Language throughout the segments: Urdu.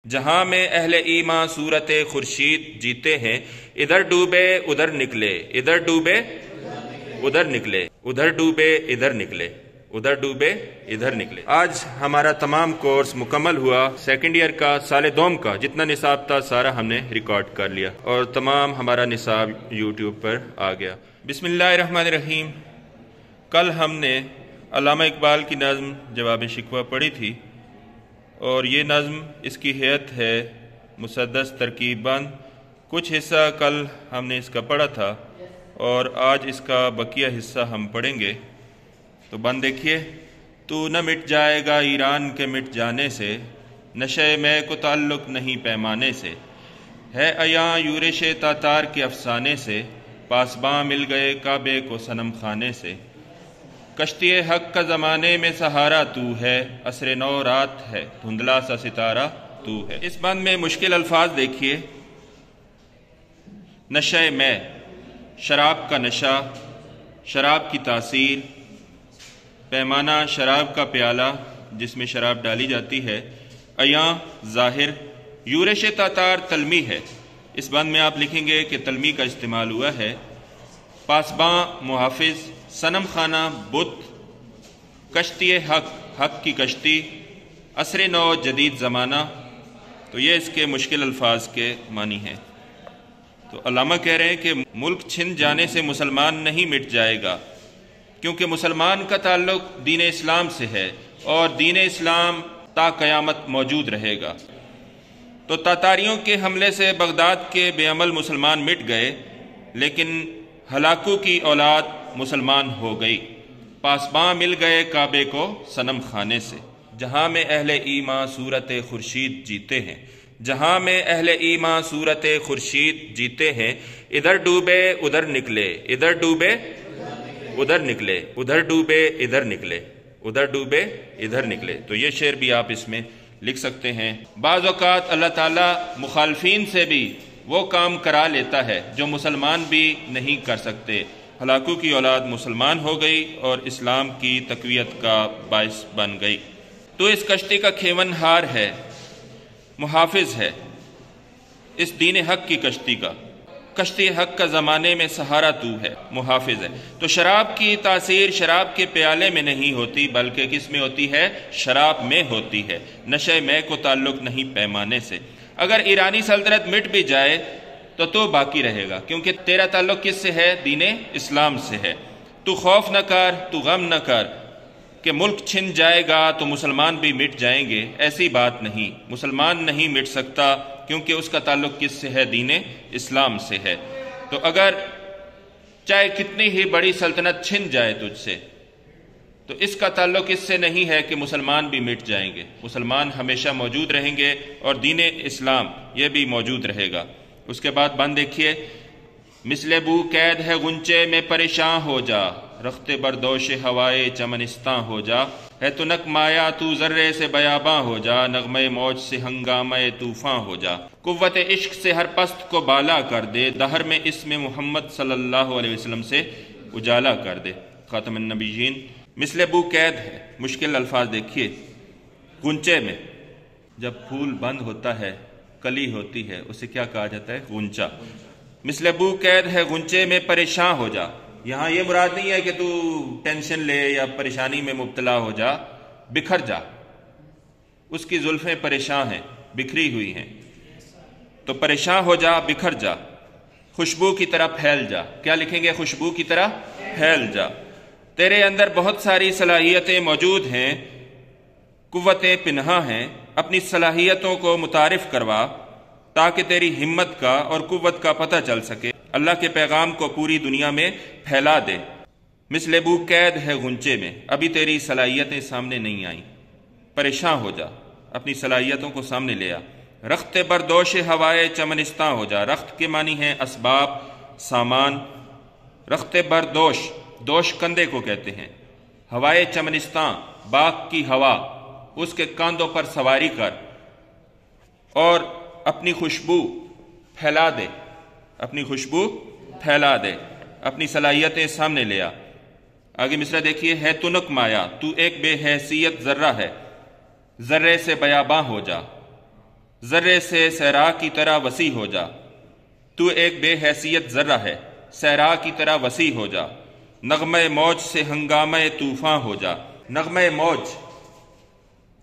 جہاں میں اہل ایمان صورت خورشید جیتے ہیں، ادھر ڈوبے ادھر نکلے، ادھر ڈوبے ادھر نکلے، ادھر ڈوبے ادھر نکلے، ادھر ڈوبے ادھر نکلے۔ آج ہمارا تمام کورس مکمل ہوا، سیکنڈ ایئر کا سال دوم کا جتنا نصاب تھا سارا ہم نے ریکارڈ کر لیا اور تمام ہمارا نصاب یوٹیوب پر آ گیا۔ بسم اللہ الرحمن الرحیم۔ کل ہم نے علامہ اقبال کی نظم جواب شکوہ پڑھی تھی اور یہ نظم اس کی ہیئت ہے مسدس ترکیب بند۔ کچھ حصہ کل ہم نے اس کا پڑھا تھا اور آج اس کا بقیہ حصہ ہم پڑھیں گے، تو بند دیکھیے۔ تو نہ مٹ جائے گا ایران کے مٹ جانے سے، نشے میں کو تعلق نہیں پیمانے سے، ہے عیاں یورش تاتار کے افسانے سے، پاسباں مل گئے کعبے کو صنم خانے سے، کشتی حق کا زمانے میں سہارا تو ہے، عصر نو رات ہے دھندلا سا ستارہ تو ہے۔ اس بند میں مشکل الفاظ دیکھیے۔ نشے میں، شراب کا نشہ، شراب کی تاثیر، پیمانہ شراب کا پیالہ جس میں شراب ڈالی جاتی ہے، عیاں ظاہر، یورش تاتار تلمی ہے۔ اس بند میں آپ لکھیں گے کہ تلمی کا استعمال ہوا ہے۔ پاسباں محافظ، صنم خانہ بت، کشتی حق، حق کی کشتی، عصر نو جدید زمانہ، تو یہ اس کے مشکل الفاظ کے معنی ہیں۔ تو علامہ کہہ رہے ہیں کہ ملک چھن جانے سے مسلمان نہیں مٹ جائے گا، کیونکہ مسلمان کا تعلق دین اسلام سے ہے اور دین اسلام تا قیامت موجود رہے گا۔ تو تاتاریوں کے حملے سے بغداد کے بے عمل مسلمان مٹ گئے، لیکن ہلاکو کی اولاد مسلمان ہو گئی، پاسباں مل گئے کعبے کو صنم خانے سے۔ جہاں میں اہل ایمان صورت خورشید جیتے ہیں، جہاں میں اہل ایمان صورت خورشید جیتے ہیں، ادھر ڈوبے ادھر نکلے، ادھر ڈوبے ادھر نکلے، ادھر ڈوبے ادھر نکلے، ادھر ڈوبے ادھر نکلے۔ تو یہ شعر بھی آپ اس میں لکھ سکتے ہیں۔ بعض اوقات اللہ تعالیٰ مخالفین سے بھی وہ کام کرا لیتا ہے جو مسلمان بھی نہیں کر سکتے۔ ہلاکو کی اولاد مسلمان ہو گئی اور اسلام کی تقویت کا باعث بن گئی۔ تو اس کشتی کا کھیون ہار ہے، محافظ ہے اس دین حق کی کشتی کا، کشتی حق کا زمانے میں سہارا تو ہے، محافظ ہے۔ تو شراب کی تاثیر شراب کے پیالے میں نہیں ہوتی بلکہ کس میں ہوتی ہے؟ شراب میں ہوتی ہے۔ نشے میں کو تعلق نہیں پیمانے سے۔ اگر ایرانی سلطنت مٹ بھی جائے تو باقی رہے گا، کیونکہ تیرا تعلق کس سے ہے؟ دین اسلام سے ہے۔ تو خوف نہ کر، تو غم نہ کر کہ ملک چھن جائے گا تو مسلمان بھی مٹ جائیں گے، ایسی بات نہیں۔ مسلمان نہیں مٹ سکتا کیونکہ اس کا تعلق کس سے ہے؟ دین اسلام سے ہے۔ تو اگر چاہے کتنی ہی بڑی سلطنت چھن جائے تجھ سے، تو اس کا تعلق اس سے نہیں ہے کہ مسلمان بھی مٹ جائیں گے۔ مسلمان ہمیشہ موجود رہیں گے اور دین اسلام یہ بھی موجود رہے گا۔ اس کے بعد بند دیکھیے۔ مثل بو قید ہے غنچے میں پریشان ہو جا، رخت بردوش ہوائے چمنستاں ہو جا، ہے تو نک مایا تو ذرے سے بیاباں ہو جا، نغمے موج سے ہنگامہ طوفاں ہو جا، قوت عشق سے ہر پست کو بالا کر دے، دہر میں اسم محمد صلی اللہ علیہ وسلم سے اجالا کر دے۔ خاتم النبیین۔ مثل بو قید ہے، مشکل الفاظ دیکھیے۔ غنچے میں جب پھول بند ہوتا ہے، کلی ہوتی ہے، اسے کیا کہا جاتا ہے؟ غنچہ۔ مثل بو قید ہے غنچے میں پریشان ہو جا، یہاں یہ مراد نہیں ہے کہ تو ٹینشن لے یا پریشانی میں مبتلا ہو جا، بکھر جا۔ اس کی زلفیں پریشان ہیں، بکھری ہوئی ہیں، تو پریشان ہو جا، بکھر جا، خوشبو کی طرح پھیل جا۔ کیا لکھیں گے؟ خوشبو کی طرح پھیل جا۔ تیرے اندر بہت ساری صلاحیتیں موجود ہیں، قوتیں پنہاں ہیں، اپنی صلاحیتوں کو متعارف کروا تاکہ تیری ہمت کا اور قوت کا پتہ چل سکے، اللہ کے پیغام کو پوری دنیا میں پھیلا دے۔ مثل بو قید ہے غنچے میں، ابھی تیری صلاحیتیں سامنے نہیں آئیں، پریشان ہو جا، اپنی صلاحیتوں کو سامنے لے آ۔ رخت بردوش ہوائے چمنستاں ہو جا، رخت کے معنی ہیں اسباب، سامان۔ رخت بردوش، دوش کندھے کو کہتے ہیں۔ ہوائے چمنستاں، باغ کی ہوا، اس کے کاندھوں پر سواری کر اور اپنی خوشبو پھیلا دے، اپنی خوشبو پھیلا دے، اپنی صلاحیتیں سامنے لے آ۔ آگے مصرع دیکھیے۔ ہے تو نک مایا، تو ایک بے حیثیت ذرہ ہے، ذرے سے بیاباں ہو جا۔ ذرے سے صحرا کی طرح وسیع ہو جا، تو ایک بے حیثیت ذرہ ہے، صحرا کی طرح وسیع ہو جا، نغمہ موج سے ہنگامہ طوفان ہو جا۔ نغمہ موج،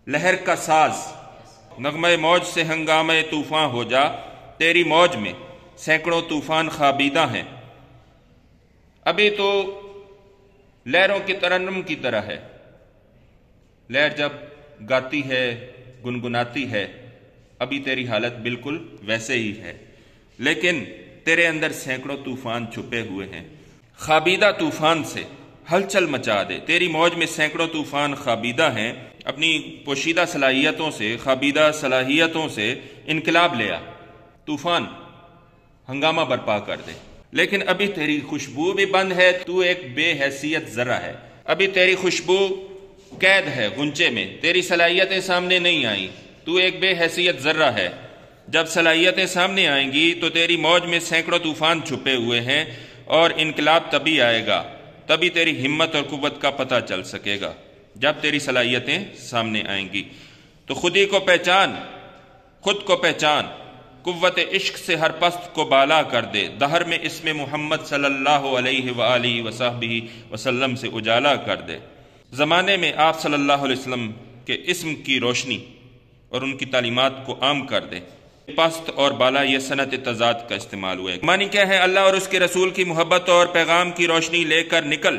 لہر کا ساز، نغمہ موج سے ہنگامہ طوفان ہو جا، تیری موج میں سینکڑوں طوفان خوابیدہ ہیں۔ ابھی تو لہروں کے ترنم کی طرح ہے، لہر جب گاتی ہے، گنگناتی ہے، ابھی تیری حالت بالکل ویسے ہی ہے، لیکن تیرے اندر سینکڑوں طوفان چھپے ہوئے ہیں۔ خوابیدہ طوفان سے ہلچل مچا دے، تیری موج میں سینکڑوں طوفان خوابیدہ ہیں۔ اپنی پوشیدہ صلاحیتوں سے، خوابیدہ صلاحیتوں سے انقلاب لیا، طوفان ہنگامہ برپا کر دے، لیکن ابھی تیری خوشبو بھی بند ہے، تو ایک بے حیثیت ذرہ ہے، ابھی تیری خوشبو قید ہے غنچے میں، تیری صلاحیتیں سامنے نہیں آئیں، تو ایک بے حیثیت ذرہ ہے۔ جب صلاحیتیں سامنے آئیں گی تو تیری موج میں سینکڑوں طوفان چھپے ہوئے ہیں، اور انقلاب تبھی آئے گا، تبھی تیری ہمت اور قوت کا پتہ چل سکے گا، جب تیری صلاحیتیں سامنے آئیں گی۔ تو خود ہی کو پہچان، خود کو پہچان، قوت عشق سے ہر پست کو بالا کر دے، دہر میں اسم محمد صلی اللہ علیہ وآلہ وصحبہ وسلم سے اجالا کر دے۔ زمانے میں آپ صلی اللہ علیہ وسلم کے اسم کی روشنی اور ان کی تعلیمات کو عام کر دے۔ پست اور بالا یہ صنعت تضاد کا استعمال ہوا ہے۔ معنی کیا ہے؟ اللہ اور اس کے رسول کی محبت اور پیغام کی روشنی لے کر نکل،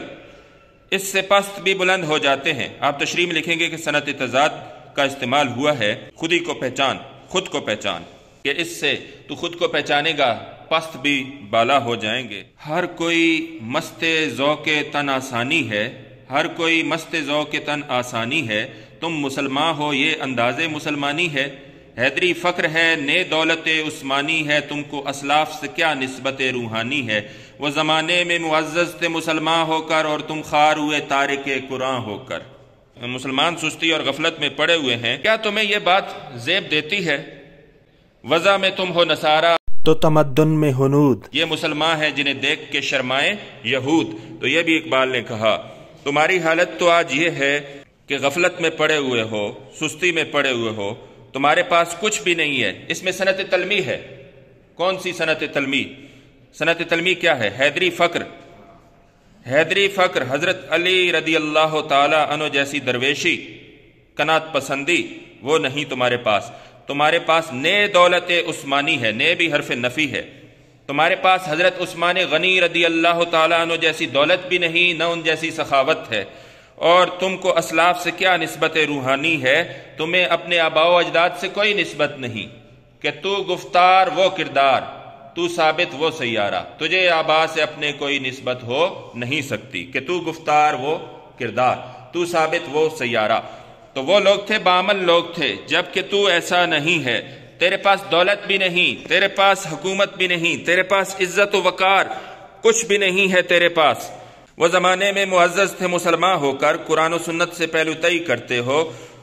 اس سے پست بھی بلند ہو جاتے ہیں۔ آپ تشریح میں لکھیں گے کہ صنعت تضاد کا استعمال ہوا ہے، خود ہی کو پہچان، خود کو پہچان، کہ اس سے تو خود کو پہچانے گا، پست بھی بالا ہو جائیں گے۔ ہر کوئی مست ذوق تن آسانی ہے، ہر کوئی مست ذوق تن آسانی ہے، تم مسلمان ہو یہ انداز مسلمانی ہے۔ حیدری فخر ہے، نے دولت عثمانی ہے، تم کو اسلاف سے کیا نسبت روحانی ہے۔ وہ زمانے میں معزز تھے مسلمان ہو کر، اور تم خوار ہوئے تارک قرآن ہو کر۔ مسلمان سستی اور غفلت میں پڑے ہوئے ہیں، کیا تمہیں یہ بات زیب دیتی ہے؟ وضع میں تم ہو نصارہ تو تمدن میں ہنود، یہ مسلمان ہیں جنہیں دیکھ کے شرمائے یہود۔ تو یہ بھی اقبال نے کہا، تمہاری حالت تو آج یہ ہے کہ غفلت میں پڑے ہوئے ہو، سستی میں پڑے ہوئے ہو، تمہارے پاس کچھ بھی نہیں ہے۔ اس میں صنعت تلمیح ہے۔ کون سی صنعت تلمیح؟ صنعت تلمیح کیا ہے؟ حیدری فخر، حیدری فخر، حضرت علی رضی اللہ تعالی عنہ جیسی درویشی، قناعت پسندی، وہ نہیں تمہارے پاس۔ تمہارے پاس نے دولت عثمانی ہے، نے بھی حرف نفی ہے۔ تمہارے پاس حضرت عثمان غنی رضی اللہ تعالی عنہ جیسی دولت بھی نہیں، نہ ان جیسی سخاوت ہے۔ اور تم کو اسلاف سے کیا نسبت روحانی ہے، تمہیں اپنے آباء و اجداد سے کوئی نسبت نہیں، کہ تو گفتار وہ کردار، تو ثابت وہ سیارہ، تجھے آباء سے اپنے کوئی نسبت ہو نہیں سکتی، کہ تو گفتار وہ کردار، تو ثابت وہ سیارہ۔ تو وہ لوگ تھے، بامن لوگ تھے، جبکہ تو ایسا نہیں ہے۔ تیرے پاس دولت بھی نہیں، تیرے پاس حکومت بھی نہیں، تیرے پاس عزت و وقار کچھ بھی نہیں ہے تیرے پاس۔ وہ زمانے میں معزز تھے مسلمان ہو کر، قرآن و سنت سے پہلو تئی کرتے ہو،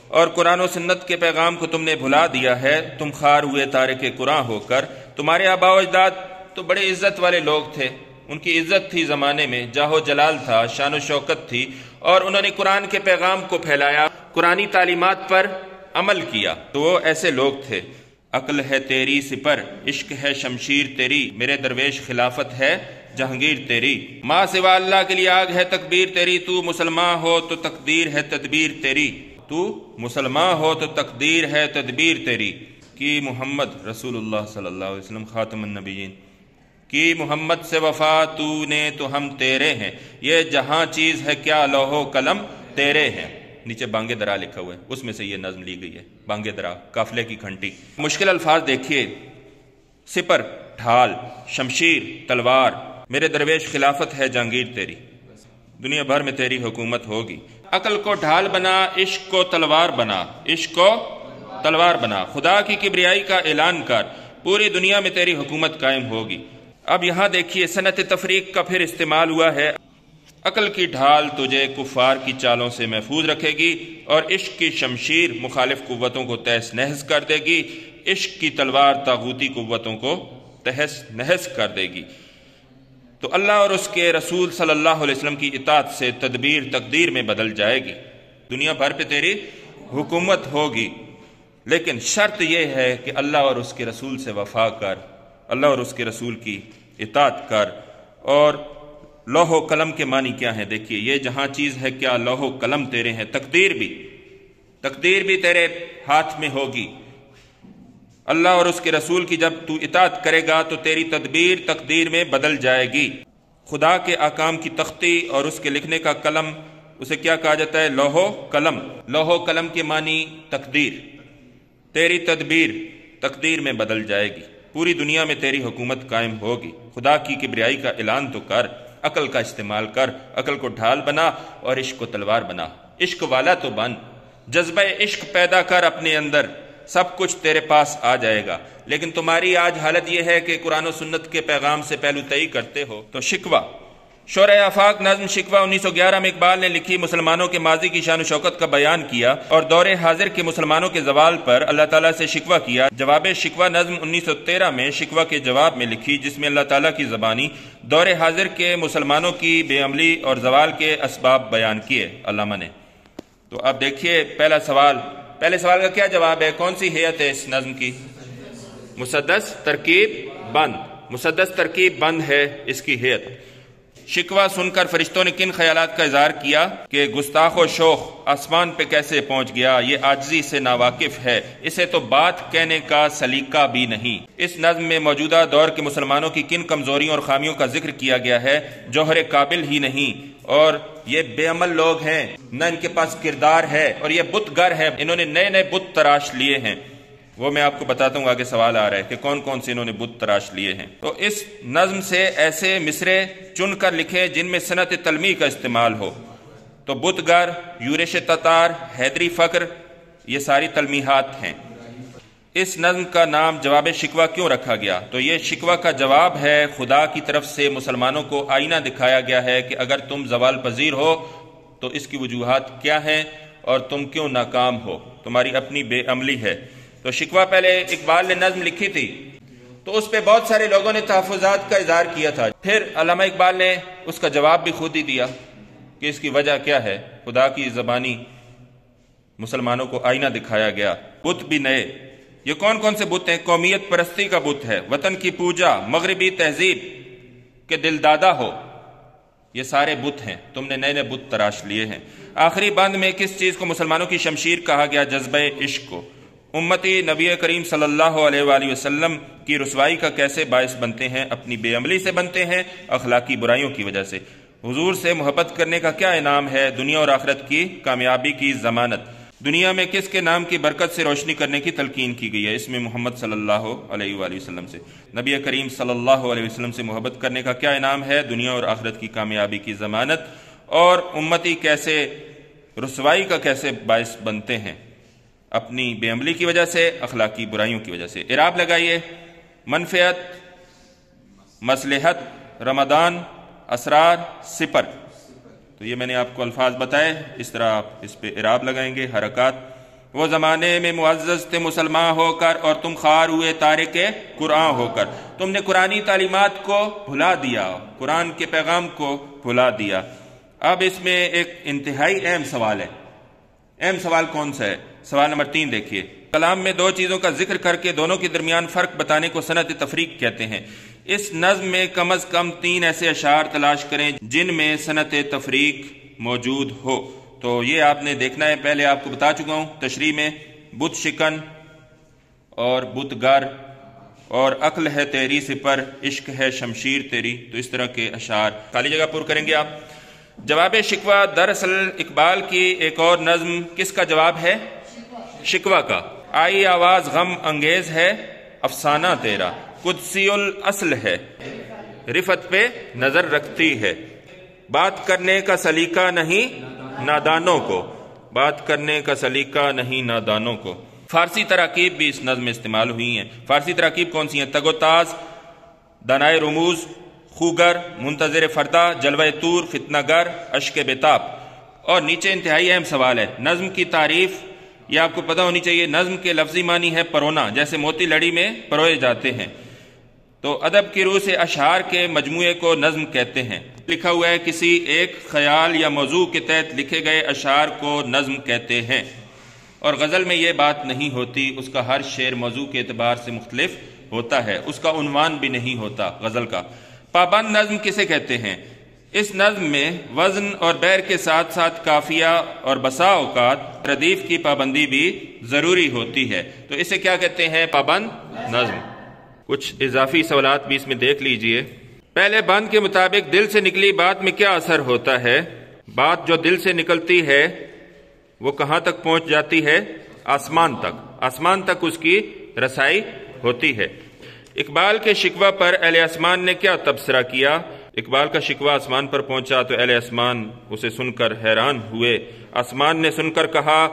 اور قرآن و سنت کے پیغام کو تم نے بھلا دیا ہے، تم خوار ہوئے تارک قرآن ہو کر۔ تمہارے آباء و اجداد تو بڑے عزت والے لوگ تھے، ان کی عزت تھی زمانے میں، جاہ و جلال تھا، شان و شوکت تھی، اور انہوں نے قرآن کے پیغام کو پھیلایا، قرآنی تعلیمات پر عمل کیا، تو وہ ایسے لوگ تھے۔ عقل ہے تیری سپر، عشق ہے شمشیر تیری، میرے درویش خلافت ہے جہانگیر تیری۔ ماں سوا اللہ کے لیے آگ ہے تکبیر تیری، تو مسلمان ہو تو تقدیر ہے تدبیر تیری، تو مسلمان ہو تو تقدیر ہے تدبیر تیری۔ کی محمد رسول اللہ صلی اللہ علیہ وسلم خاتم النبیین، کی محمد سے وفا تو نے تو ہم تیرے ہیں، یہ جہاں چیز ہے کیا لوح و قلم تیرے ہیں۔ نیچے بانگے درا لکھا ہوا ہے، اس میں سے یہ نظم لی گئی ہے، بانگے درا، قافلے کی گھنٹی۔ مشکل الفاظ دیکھیے، سپر ڈھال، شمشیر تلوار، میرے درویش خلافت ہے جہانگیر تیری، دنیا بھر میں تیری حکومت ہوگی۔ عقل کو ڈھال بنا، عشق کو تلوار بنا، عشق کو تلوار بنا، خدا کی کبریائی کا اعلان کر، پوری دنیا میں تیری حکومت قائم ہوگی۔ اب یہاں دیکھیے صنعت تفریق کا پھر استعمال ہوا ہے۔ عقل کی ڈھال تجھے کفار کی چالوں سے محفوظ رکھے گی، اور عشق کی شمشیر مخالف قوتوں کو تہس نہس کر دے گی، عشق کی تلوار طاغوتی قوتوں کو تہس نہس کر دے گی۔ تو اللہ اور اس کے رسول صلی اللہ علیہ وسلم کی اطاعت سے تدبیر تقدیر میں بدل جائے گی، دنیا بھر پہ تیری حکومت ہوگی۔ لیکن شرط یہ ہے کہ اللہ اور اس کے رسول سے وفا کر، اللہ اور اس کے رسول کی اطاعت کر۔ اور لوح و قلم کے معنی کیا ہے؟ دیکھیے، یہ جہاں چیز ہے کیا لوح و قلم تیرے ہیں، تقدیر بھی تیرے ہاتھ میں ہوگی۔ اللہ اور اس کے رسول کی جب تو اطاعت کرے گا تو تیری تدبیر تقدیر میں بدل جائے گی۔ خدا کے احکام کی تختی اور اس کے لکھنے کا قلم، اسے کیا کہا جاتا ہے؟ لوح و قلم۔ لوح و قلم کے معنی تقدیر، تیری تدبیر تقدیر میں بدل جائے گی، پوری دنیا میں تیری حکومت قائم ہوگی۔ خدا کی کبریائی کا اعلان تو کر، عقل کا استعمال کر، عقل کو ڈھال بنا اور عشق کو تلوار بنا، عشق والا تو بن، جذبہ عشق پیدا کر اپنے اندر، سب کچھ تیرے پاس آ جائے گا۔ لیکن تمہاری آج حالت یہ ہے کہ قرآن و سنت کے پیغام سے پہلو تئی کرتے ہو۔ تو شکوہ، شورۂ آفاق نظم شکوہ 1911 میں اقبال نے لکھی، مسلمانوں کے ماضی کی شان و شوکت کا بیان کیا اور دور حاضر کے مسلمانوں کے زوال پر اللہ تعالیٰ سے شکوہ کیا۔ جواب شکوہ نظم 1913 میں شکوہ کے جواب میں لکھی، جس میں اللہ تعالیٰ کی زبانی دور حاضر کے مسلمانوں کی بے عملی اور زوال کے اسباب بیان کیے علامہ نے۔ تو اب دیکھیے پہلے سوال کا کیا جواب ہے؟ کون سی ہیئت ہے اس نظم کی؟ مسدس ترکیب بند، مسدس ترکیب بند ہے اس کی ہیئت۔ شکوہ سن کر فرشتوں نے کن خیالات کا اظہار کیا کہ گستاخ و شوخ آسمان پہ کیسے پہنچ گیا، یہ عاجزی سے ناواقف ہے، اسے تو بات کہنے کا سلیقہ بھی نہیں۔ اس نظم میں موجودہ دور کے مسلمانوں کی کن کمزوریوں اور خامیوں کا ذکر کیا گیا ہے؟ جوہر قابل ہی نہیں، اور یہ بے عمل لوگ ہیں، نہ ان کے پاس کردار ہے، اور یہ بت گر ہے، انہوں نے نئے بت تراش لیے ہیں۔ وہ میں آپ کو بتاتا ہوں، آگے سوال آ رہا ہے کہ کون کون سے انہوں نے بت تراش لیے ہیں۔ تو اس نظم سے ایسے مصرے چن کر لکھیں جن میں صنعت تلمیح کا استعمال ہو۔ تو بت گر، یورش تتار، حیدری فقر، یہ ساری تلمیحات ہیں۔ اس نظم کا نام جواب شکوہ کیوں رکھا گیا؟ تو یہ شکوہ کا جواب ہے، خدا کی طرف سے مسلمانوں کو آئینہ دکھایا گیا ہے کہ اگر تم زوال پذیر ہو تو اس کی وجوہات کیا ہیں اور تم کیوں ناکام ہو، تمہاری اپنی بے عملی ہے۔ تو شکوہ پہلے اقبال نے نظم لکھی تھی تو اس پہ بہت سارے لوگوں نے تحفظات کا اظہار کیا تھا، پھر علامہ اقبال نے اس کا جواب بھی خود ہی دیا کہ اس کی وجہ کیا ہے۔ خدا کی زبانی مسلمانوں کو آئینہ دکھایا گیا، بت بھی نئے۔ یہ کون کون سے بت ہیں؟ قومیت پرستی کا بت ہے، وطن کی پوجا، مغربی تہذیب کے دل دادا ہو، یہ سارے بت ہیں، تم نے نئے بت تراش لیے ہیں۔ آخری بند میں کس چیز کو مسلمانوں کی شمشیر کہا گیا؟ جذبہ عشق کو۔ امتی نبی کریم صلی اللہ علیہ وآلہ وسلم کی رسوائی کا کیسے باعث بنتے ہیں؟ اپنی بے عملی سے بنتے ہیں، اخلاقی برائیوں کی وجہ سے۔ حضور سے محبت کرنے کا کیا انعام ہے؟ دنیا اور آخرت کی کامیابی کی ضمانت۔ دنیا میں کس کے نام کی برکت سے روشنی کرنے کی تلقین کی گئی ہے؟ اس میں محمد صلی اللہ علیہ وآلہ وسلم سے۔ نبی کریم صلی اللہ علیہ وسلم سے محبت کرنے کا کیا انعام ہے؟ دنیا اور آخرت کی کامیابی کی ضمانت۔ اور امتی کیسے رسوائی کا کیسے باعث بنتے ہیں؟ اپنی بے عملی کی وجہ سے، اخلاقی برائیوں کی وجہ سے۔ اعراب لگائیے۔ منفعت، مصلحت، رمضان، اسرار، سپر۔ تو یہ میں نے آپ کو الفاظ بتائے، اس طرح آپ اس پہ اعراب لگائیں گے، حرکات۔ وہ زمانے میں معزز تھے مسلمان ہو کر اور تم خوار ہوئے تارک قرآن ہو کر۔ تم نے قرآنی تعلیمات کو بھلا دیا، قرآن کے پیغام کو بھلا دیا۔ اب اس میں ایک انتہائی اہم سوال ہے۔ اہم سوال کون سا ہے؟ سوال نمبر 3 دیکھیے۔ کلام میں دو چیزوں کا ذکر کر کے دونوں کے درمیان فرق بتانے کو صنعت تفریق کہتے ہیں۔ اس نظم میں کم از کم 3 ایسے اشعار تلاش کریں جن میں صنعت تفریق موجود ہو۔ تو یہ آپ نے دیکھنا ہے، پہلے آپ کو بتا چکا ہوں تشریح میں، بت شکن اور بت گر اور عقل ہے تیری سپر، عشق ہے شمشیر تیری، تو اس طرح کے اشعار خالی جگہ پر کریں گے آپ۔ جواب شکوہ دراصل اقبال کی ایک اور نظم کس کا جواب ہے؟ شکوہ کا۔ آئی آواز غم انگیز ہے، افسانہ تیرا قدسی الاصل ہے، رفت پہ نظر رکھتی ہے، بات کرنے کا سلیقہ نہیں نادانوں کو، بات کرنے کا سلیقہ نہیں نادانوں کو۔ فارسی تراکیب بھی اس نظم میں استعمال ہوئی ہیں۔ فارسی تراکیب کون سی ہیں؟ تگ و تاز، دنائے رموز، خوگر، منتظر فردا، جلوہ طور، فتنہ گر، اشک بیتاب۔ اور نیچے انتہائی اہم سوال ہے، نظم کی تعریف یہ آپ کو پتہ ہونی چاہیے۔ نظم کے لفظی معنی ہے پرونا، جیسے موتی لڑی میں پروئے جاتے ہیں۔ تو ادب کی روح سے اشعار کے مجموعے کو نظم کہتے ہیں۔ لکھا ہوا ہے کسی ایک خیال یا موضوع کے تحت لکھے گئے اشعار کو نظم کہتے ہیں۔ اور غزل میں یہ بات نہیں ہوتی، اس کا ہر شعر موضوع کے اعتبار سے مختلف ہوتا ہے، اس کا عنوان بھی نہیں ہوتا غزل کا۔ پابند نظم کسے کہتے ہیں؟ اس نظم میں وزن اور بیر کے ساتھ ساتھ قافیہ اور بسا اوقات ردیف کی پابندی بھی ضروری ہوتی ہے، تو اسے کیا کہتے ہیں؟ پابند نظم۔ کچھ اضافی سوالات بھی اس میں دیکھ لیجئے۔ پہلے بند کے مطابق دل سے نکلی بات میں کیا اثر ہوتا ہے؟ بات جو دل سے نکلتی ہے وہ کہاں تک پہنچ جاتی ہے؟ آسمان تک، آسمان تک اس کی رسائی ہوتی ہے۔ اقبال کے شکوہ پر اہل آسمان نے کیا تبصرہ کیا؟ اقبال کا شکوہ آسمان پر پہنچا تو اہل آسمان اسے سن کر حیران ہوئے۔ آسمان نے سن کر کہا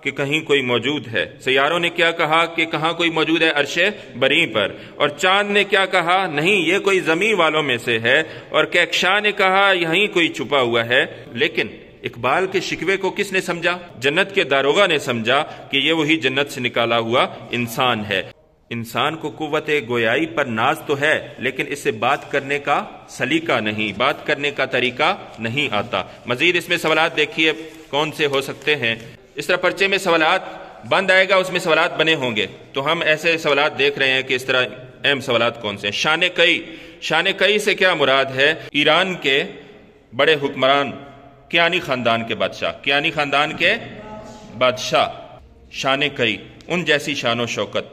کہ کہیں کوئی موجود ہے، سیاروں نے کیا کہا کہ کہاں کوئی موجود ہے عرش بری پر، اور چاند نے کیا کہا؟ نہیں یہ کوئی زمین والوں میں سے ہے، اور کہکشاں نے کہا یہیں کوئی چھپا ہوا ہے۔ لیکن اقبال کے شکوے کو کس نے سمجھا؟ جنت کے داروغہ نے سمجھا کہ یہ وہی جنت سے نکالا ہوا انسان ہے۔ انسان کو قوت گویائی پر ناز تو ہے، لیکن اس سے بات کرنے کا سلیقہ نہیں، بات کرنے کا طریقہ نہیں آتا۔ مزید اس میں سوالات دیکھیے کون سے ہو سکتے ہیں۔ اس طرح پرچے میں سوالات بند آئے گا، اس میں سوالات بنے ہوں گے، تو ہم ایسے سوالات دیکھ رہے ہیں کہ اس طرح اہم سوالات کون سے ہیں۔ شان کئی، شان کئی سے کیا مراد ہے؟ ایران کے بڑے حکمران کیانی خاندان کے بادشاہ، کیانی خاندان کے بادشاہ شان کئی، ان جیسی شان و شوکت،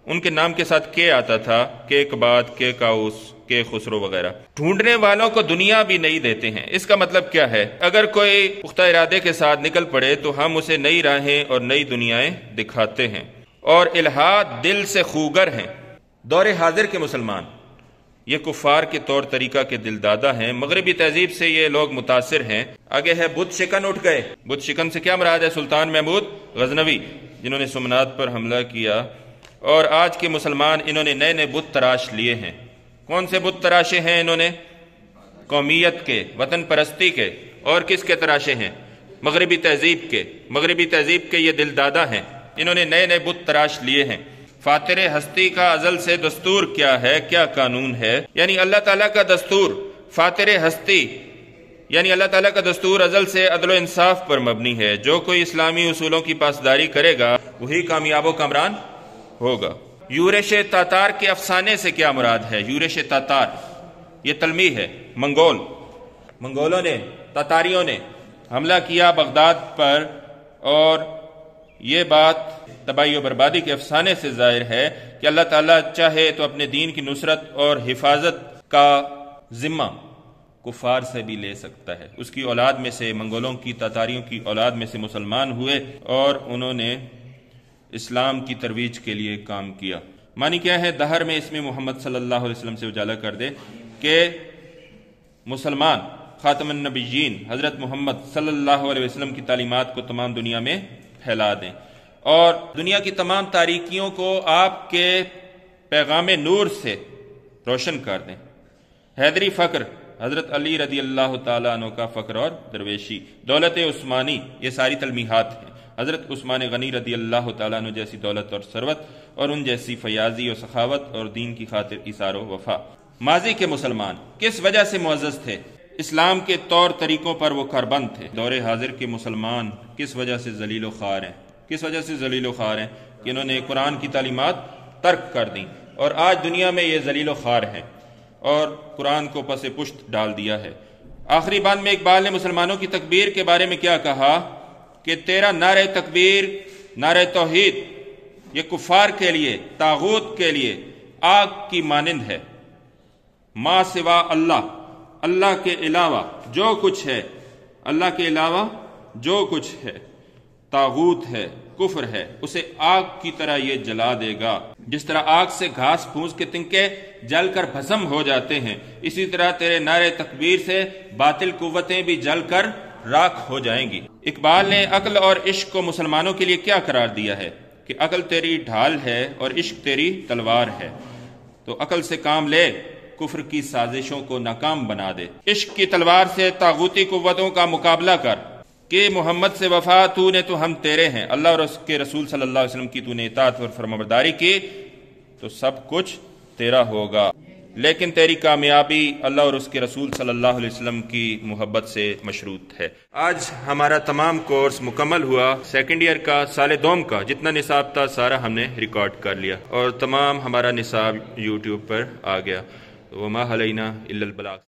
ان کے نام کے ساتھ کے آتا تھا، کے کباد، کے کاؤس، کے خسرو وغیرہ۔ ڈھونڈنے والوں کو دنیا بھی نہیں دیتے ہیں، اس کا مطلب کیا ہے؟ اگر کوئی پختہ ارادے کے ساتھ نکل پڑے تو ہم اسے نئی راہیں اور نئی دنیایں دکھاتے ہیں، اور الہاد دل سے خوگر ہیں۔ دور حاضر کے مسلمان یہ کفار کے طور طریقہ کے دل دادا ہیں، مغربی تہذیب سے یہ لوگ متاثر ہیں۔ آگے ہے بت شکن اٹھ گئے۔ بت شکن سے کیا مراد ہے؟ سلطان محمود غزنوی جنہوں نے سمنات پر حملہ کیا، اور آج کے مسلمان انہوں نے نئے نئے بت تراش لیے ہیں۔ کون سے بت تراشے ہیں انہوں نے؟ قومیت کے، وطن پرستی کے، اور کس کے تراشے ہیں؟ مغربی تہذیب کے، مغربی تہذیب کے یہ دل دادا ہیں، انہوں نے نئے نئے بت تراش لیے ہیں۔ فاتر ہستی کا ازل سے دستور کیا ہے؟ کیا قانون ہے؟ یعنی اللہ تعالیٰ کا دستور، فاتر ہستی یعنی اللہ تعالیٰ کا دستور ازل سے عدل و انصاف پر مبنی ہے۔ جو کوئی اسلامی اصولوں کی پاسداری کرے گا وہی کامیاب و کامران ہوگا۔ یورش تاتار کے افسانے سے کیا مراد ہے؟ یورش تاتار یہ تلمیح ہے، منگولوں نے، تاتاریوں نے حملہ کیا بغداد پر، اور یہ بات تباہی و بربادی کے افسانے سے ظاہر ہے کہ اللہ تعالیٰ چاہے تو اپنے دین کی نصرت اور حفاظت کا ذمہ کفار سے بھی لے سکتا ہے۔ اس کی اولاد میں سے، منگولوں کی، تاتاریوں کی اولاد میں سے مسلمان ہوئے اور انہوں نے اسلام کی ترویج کے لیے کام کیا۔ معنی کیا ہے؟ دہر میں اس میں محمد صلی اللہ علیہ وسلم سے اجالا کر دے کہ مسلمان خاتم النبیین حضرت محمد صلی اللہ علیہ وسلم کی تعلیمات کو تمام دنیا میں پھیلا دیں، اور دنیا کی تمام تاریکیوں کو آپ کے پیغام نور سے روشن کر دیں۔ حیدری فخر حضرت علی رضی اللہ تعالیٰ عنہ کا فخر اور درویشی، دولت عثمانی، یہ ساری تلمیحات ہیں۔ حضرت عثمان غنی رضی اللہ تعالیٰ عنہ جیسی دولت اور ثروت، اور ان جیسی فیاضی و سخاوت اور دین کی خاطر ایثار و وفا۔ ماضی کے مسلمان کس وجہ سے معزز تھے؟ اسلام کے طور طریقوں پر وہ کاربند تھے۔ دور حاضر کے مسلمان کس وجہ سے ذلیل و خوار ہیں؟ کس وجہ سے ذلیل و خوار ہیں؟ کہ انہوں نے قرآن کی تعلیمات ترک کر دیں، اور آج دنیا میں یہ ذلیل و خوار ہیں اور قرآن کو پس پشت ڈال دیا ہے۔ آخری بات میں اقبال نے مسلمانوں کی تکبیر کے بارے میں کیا کہا کہ تیرا نعرہ تکبیر، نعرہ توحید، یہ کفار کے لیے، طاغوت کے لیے آگ کی مانند ہے۔ ما سوا اللہ، اللہ کے علاوہ جو کچھ ہے، اللہ کے علاوہ جو کچھ ہے طاغوت ہے، کفر ہے، اسے آگ کی طرح یہ جلا دے گا۔ جس طرح آگ سے گھاس پھوس کے تنکے جل کر بھسم ہو جاتے ہیں، اسی طرح تیرے نعرہ تکبیر سے باطل قوتیں بھی جل کر راکھ ہو جائیں گی۔ اقبال نے عقل اور عشق کو مسلمانوں کے لیے کیا قرار دیا ہے کہ عقل تیری ڈھال ہے اور عشق تیری تلوار ہے، تو عقل سے کام لے، کفر کی سازشوں کو ناکام بنا دے، عشق کی تلوار سے طاغوتی قوتوں کا مقابلہ کر کہ محمد سے وفا، تو نے تو ہم تیرے ہیں، اللہ اور اس کے رسول صلی اللہ علیہ وسلم کی تو نے اطاعت اور فرمانبرداری کی تو سب کچھ تیرا ہوگا۔ لیکن تیری کامیابی اللہ اور اس کے رسول صلی اللہ علیہ وسلم کی محبت سے مشروط ہے۔ آج ہمارا تمام کورس مکمل ہوا، سیکنڈ ایئر کا، سال دوم کا جتنا نصاب تھا سارا ہم نے ریکارڈ کر لیا، اور تمام ہمارا نصاب یوٹیوب پر آ گیا۔ وما علینا الا البلاغ۔